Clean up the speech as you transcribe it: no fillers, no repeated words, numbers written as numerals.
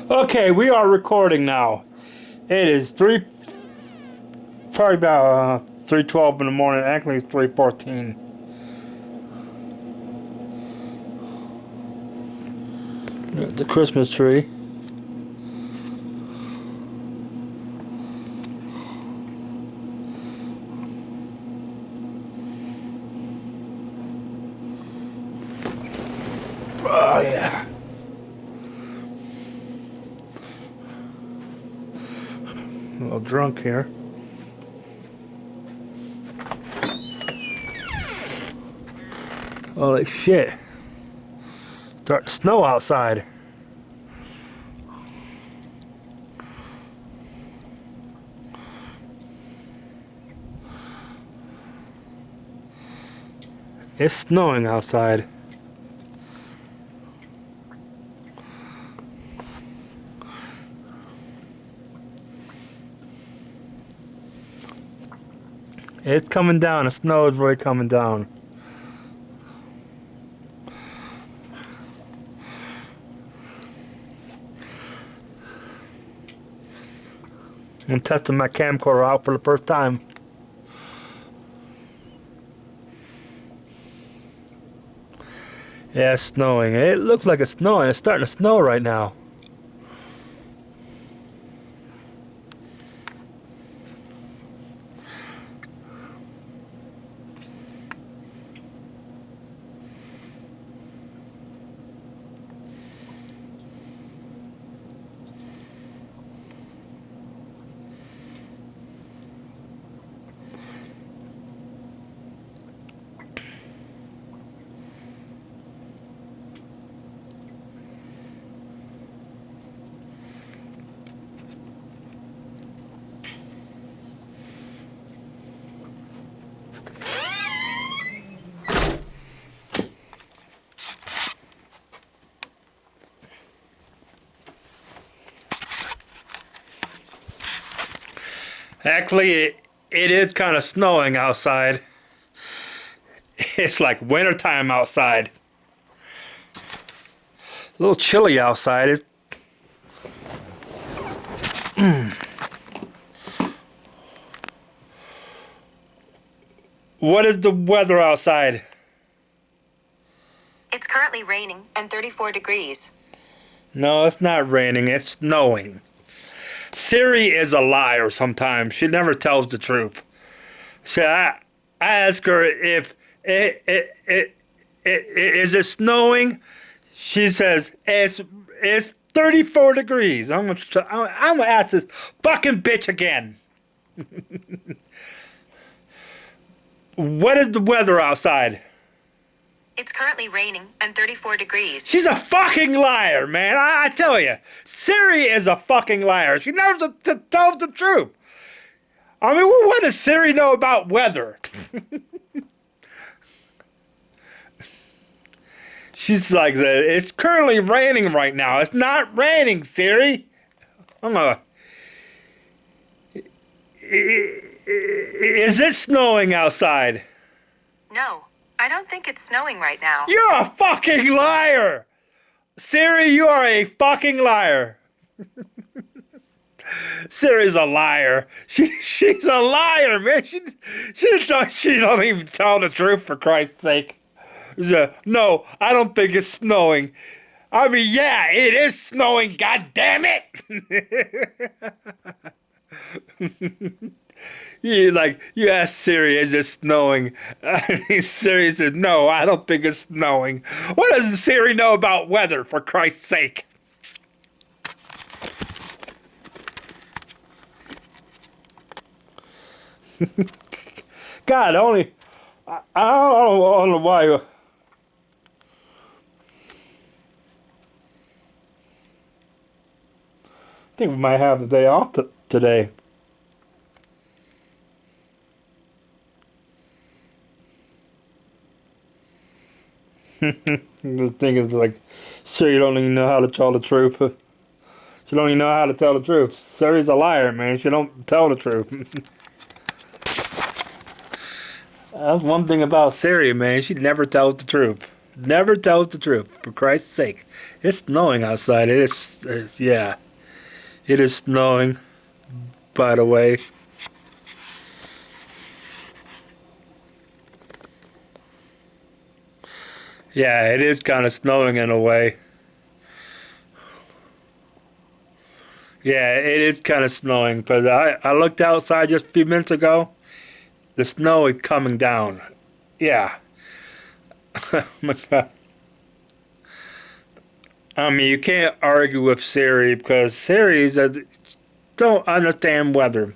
Okay, we are recording now. It is probably about 3:12 in the morning. Actually, it's 3:14. The Christmas tree. Oh yeah. A little drunk here. Holy shit. Starting to snow outside. It's snowing outside. It's coming down. The snow is really coming down. I'm testing my camcorder out for the first time. Yeah, it's snowing. It looks like it's snowing. It's starting to snow right now. Actually, it is kind of snowing outside. It's like wintertime outside. It's a little chilly outside. What is the weather outside? It's currently raining and 34 degrees. No, it's not raining. It's snowing. Siri is a liar sometimes. She never tells the truth. So I ask her if is it snowing? She says it's 34 degrees. I'm gonna ask this fucking bitch again. What is the weather outside? It's currently raining and 34 degrees. She's a fucking liar, man. I tell you. Siri is a fucking liar. She never tells the truth. I mean, what does Siri know about weather? She's like, it's currently raining right now. It's not raining, Siri. Is it snowing outside? No, I don't think it's snowing right now. You're a fucking liar! Siri, you are a fucking liar. Siri's a liar. She's a liar, man. She don't even tell the truth, for Christ's sake. No, I don't think it's snowing. I mean, yeah, it is snowing, god damn it! You ask Siri, is it snowing? Siri says, no, I don't think it's snowing. What does Siri know about weather, for Christ's sake? God, I don't know why. I think we might have the day off today. The thing is, like, Siri don't even know how to tell the truth. She don't even know how to tell the truth. Siri's a liar, man. She don't tell the truth. That's one thing about Siri, man. She never tells the truth. never tells the truth, for Christ's sake. It's snowing outside. It is, yeah. It is snowing, by the way. Yeah, it is kind of snowing in a way. Yeah, it is kind of snowing because I looked outside just a few minutes ago. The snow is coming down. Yeah. My God. I mean, you can't argue with Siri because Siri's don't understand weather.